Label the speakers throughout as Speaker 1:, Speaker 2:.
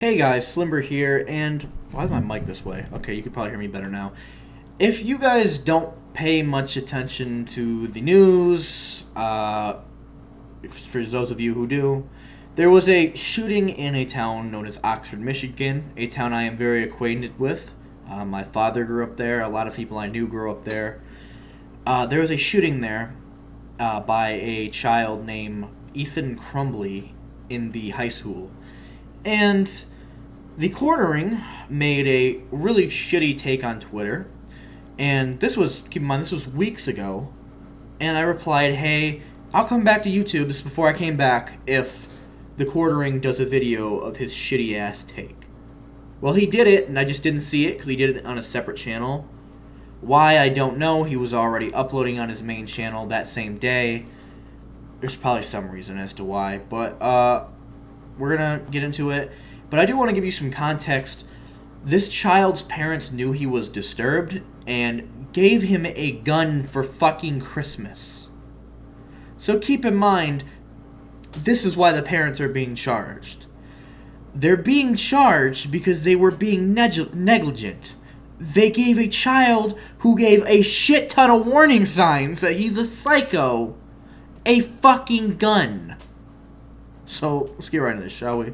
Speaker 1: Hey guys, Slimber here, and why is my mic this way? Okay, you can probably hear me better now. If you guys don't pay much attention to the news, for those of you who do, there was a shooting in a town known as Oxford, Michigan, a town I am very acquainted with. My father grew up there, a lot of people I knew grew up there. There was a shooting there by a child named Ethan Crumbly in the high school. And Thequartering made a really shitty take on Twitter. And this was, keep in mind, this was weeks ago. And I replied, hey, I'll come back to YouTube, this is before I came back, if Thequartering does a video of his shitty ass take. Well, he did it, and I just didn't see it because he did it on a separate channel. Why, I don't know. He was already uploading on his main channel that same day. There's probably some reason as to why, but we're gonna get into it. But I do want to give you some context. This child's parents knew he was disturbed and gave him a gun for fucking Christmas. So keep in mind, this is why the parents are being charged. They're being charged because they were being negligent. They gave a child who gave a shit ton of warning signs that he's a psycho a fucking gun. So let's get right into this, shall we?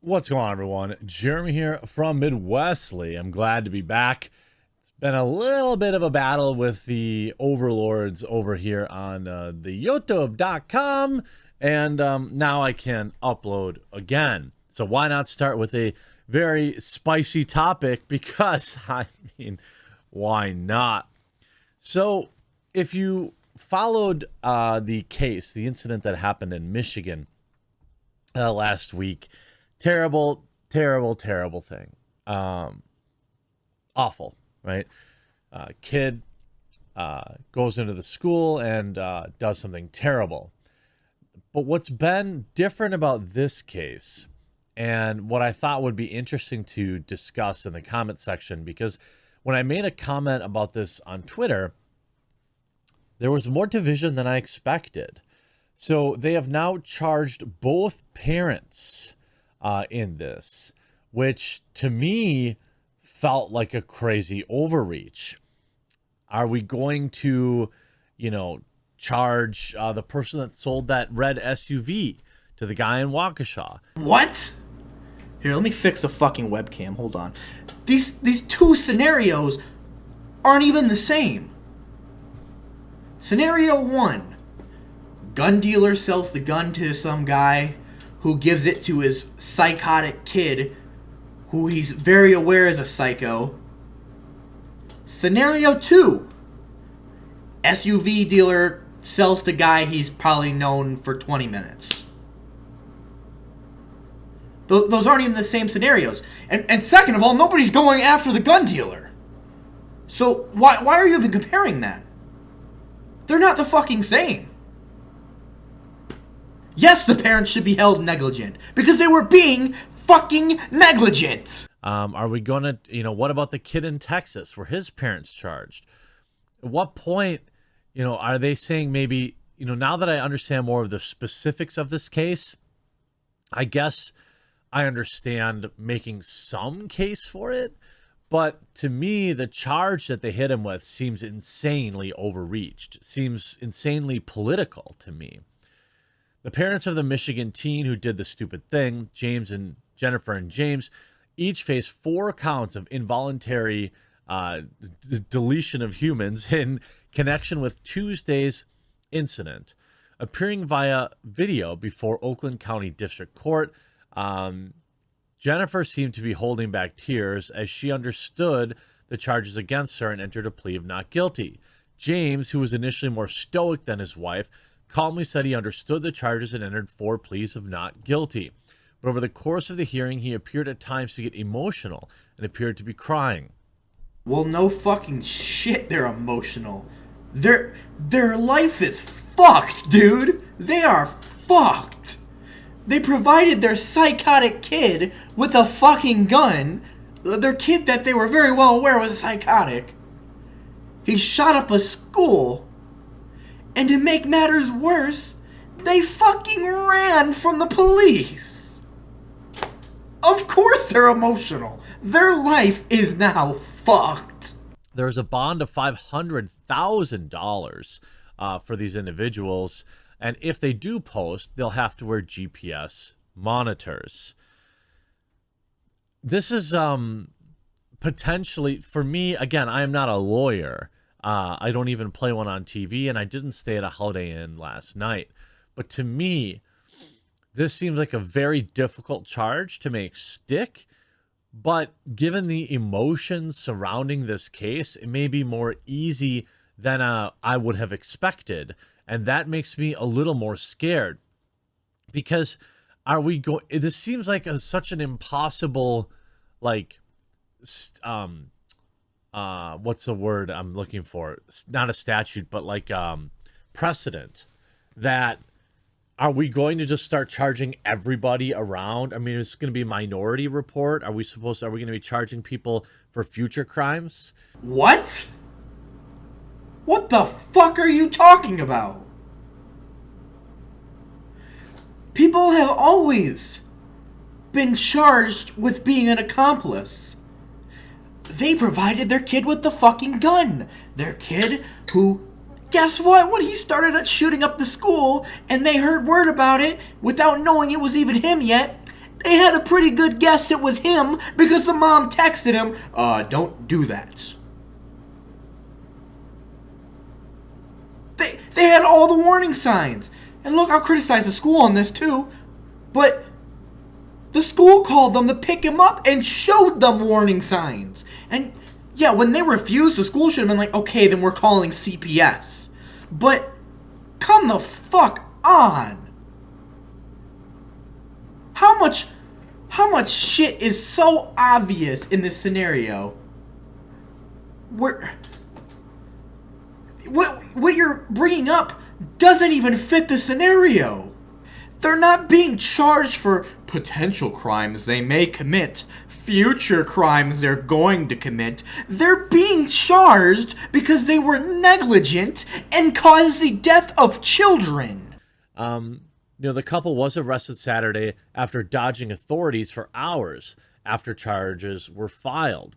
Speaker 2: What's going on, everyone? Jeremy here from Midwestly. I'm glad to be back. It's been a little bit of a battle with the overlords over here on the youtube.com, and now I can upload again. So why not start with a very spicy topic? Because, I mean, why not? So if you followed the case, the incident that happened in Michigan last week, terrible thing. Awful, right? Kid goes into the school and does something terrible. But what's been different about this case, and what I thought would be interesting to discuss in the comment section, because when I made a comment about this on Twitter, there was more division than I expected. So they have now charged both parents in this, which to me felt like a crazy overreach. Are we going to, charge the person that sold that red SUV to the guy in Waukesha?
Speaker 1: What? Here, let me fix the fucking webcam. Hold on. These two scenarios aren't even the same. Scenario 1. Gun dealer sells the gun to some guy who gives it to his psychotic kid who he's very aware is a psycho. Scenario 2. SUV dealer sells to guy he's probably known for 20 minutes. Those aren't even the same scenarios. And second of all, nobody's going after the gun dealer. So why are you even comparing that? They're not the fucking same. Yes, the parents should be held negligent because they were being fucking negligent.
Speaker 2: Are we going to, what about the kid in Texas where his parents charged? At what point, are they saying maybe, now that I understand more of the specifics of this case, I guess I understand making some case for it. But to me, the charge that they hit him with seems insanely overreached, seems insanely political to me. The parents of the Michigan teen who did the stupid thing, Jennifer and James, each face 4 counts of involuntary deletion of humans in connection with Tuesday's incident. Appearing via video before Oakland County District Court, Jennifer seemed to be holding back tears as she understood the charges against her and entered a plea of not guilty. James, who was initially more stoic than his wife, calmly said he understood the charges and entered 4 pleas of not guilty. But over the course of the hearing, he appeared at times to get emotional and appeared to be crying.
Speaker 1: Well, no fucking shit, they're emotional. Their life is fucked, dude. They are fucked. They provided their psychotic kid with a fucking gun. Their kid that they were very well aware was psychotic. He shot up a school. And to make matters worse, they fucking ran from the police. Of course they're emotional. Their life is now fucked.
Speaker 2: There's a bond of $500,000 for these individuals. And if they do post, they'll have to wear GPS monitors. This is potentially, for me, again, I am not a lawyer. I don't even play one on TV, and I didn't stay at a Holiday Inn last night. But to me, this seems like a very difficult charge to make stick. But given the emotions surrounding this case, it may be more easy than I would have expected. And that makes me a little more scared. Because are we going... This seems like such an impossible, like... what's the word I'm looking for? Not a statute, but like precedent. That... Are we going to just start charging everybody around? I mean, it's going to be a Minority Report. Are we going to be charging people for future crimes?
Speaker 1: What? What the fuck are you talking about? People have always been charged with being an accomplice. They provided their kid with the fucking gun. Their kid who... Guess what? When he started shooting up the school and they heard word about it without knowing it was even him yet, they had a pretty good guess it was him because the mom texted him, don't do that. They had all the warning signs. And look, I'll criticize the school on this too, but the school called them to pick him up and showed them warning signs. And yeah, when they refused, the school should have been like, okay, then we're calling CPS. But come the fuck on. How much shit is so obvious in this scenario? What you're bringing up doesn't even fit the scenario. They're not being charged for potential crimes they may commit, future crimes they're going to commit. They're being charged because they were negligent and caused the death of children.
Speaker 2: The couple was arrested Saturday after dodging authorities for hours after charges were filed.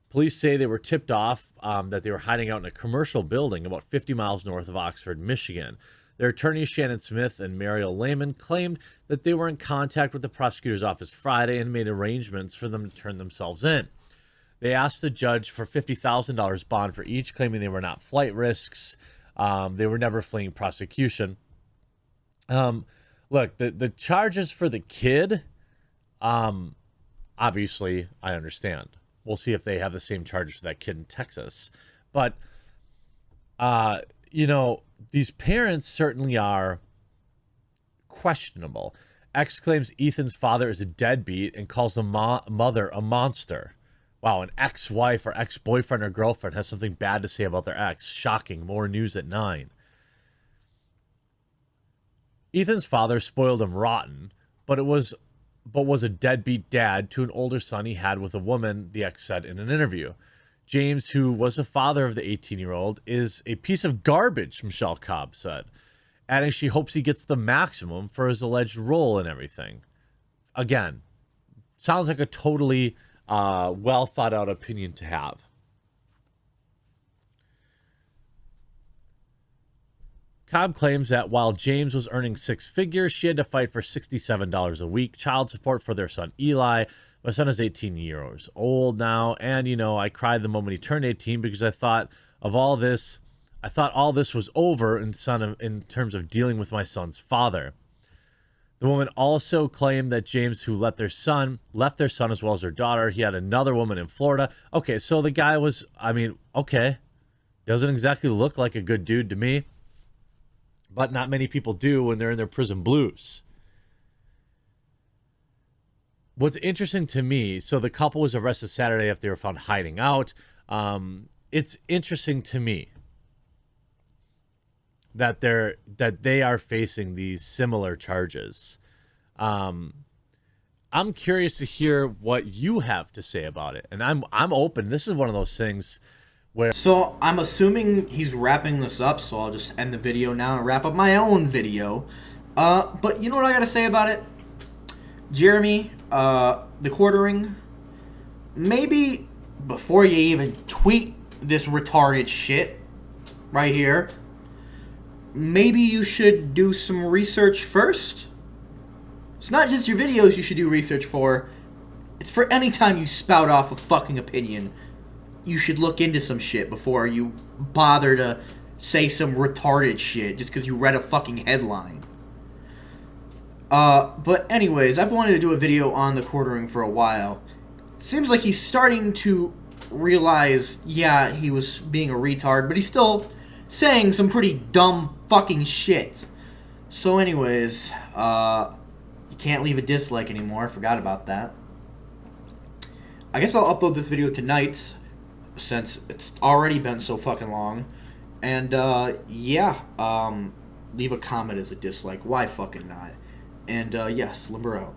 Speaker 2: Police say they were tipped off that they were hiding out in a commercial building about 50 miles north of Oxford, Michigan. Their attorneys, Shannon Smith and Mariel Lehman, claimed that they were in contact with the prosecutor's office Friday and made arrangements for them to turn themselves in. They asked the judge for $50,000 bond for each, claiming they were not flight risks. They were never fleeing prosecution. Look, the charges for the kid, obviously, I understand. We'll see if they have the same charges for that kid in Texas. But, these parents certainly are questionable. X claims Ethan's father is a deadbeat and calls the mother a monster. Wow, an ex-wife or ex-boyfriend or girlfriend has something bad to say about their ex. Shocking. More news at 9. Ethan's father spoiled him rotten, but was a deadbeat dad to an older son he had with a woman, the ex said in an interview. James, who was the father of the 18-year-old, is a piece of garbage, Michelle Cobb said, adding she hopes he gets the maximum for his alleged role in everything. Again, sounds like a totally well thought out opinion to have. Cobb claims that while James was earning 6 figures, she had to fight for $67 a week child support for their son Eli. My son is 18 years old now, and I cried the moment he turned 18 because I thought all this was over in terms of dealing with my son's father. The woman also claimed that James, who left their son as well as their daughter. He had another woman in Florida. Okay, so the guy was, doesn't exactly look like a good dude to me. But not many people do when they're in their prison blues. What's interesting to me, so the couple was arrested Saturday after they were found hiding out. It's interesting to me that they are facing these similar charges. I'm curious to hear what you have to say about it, and I'm open. This is one of those things where.
Speaker 1: So I'm assuming he's wrapping this up, so I'll just end the video now and wrap up my own video. But you know what I gotta say about it, Jeremy? Thequartering, maybe before you even tweet this retarded shit right here, maybe you should do some research first. It's not just your videos you should do research for. It's for any time you spout off a fucking opinion. You should look into some shit before you bother to say some retarded shit just because you read a fucking headline. But anyways, I've wanted to do a video on Thequartering for a while. It seems like he's starting to realize, yeah, he was being a retard, but he's still saying some pretty dumb fucking shit. So anyways, you can't leave a dislike anymore. I forgot about that. I guess I'll upload this video tonight, since it's already been so fucking long. And, yeah, leave a comment as a dislike. Why fucking not? And, yes, Slimber out.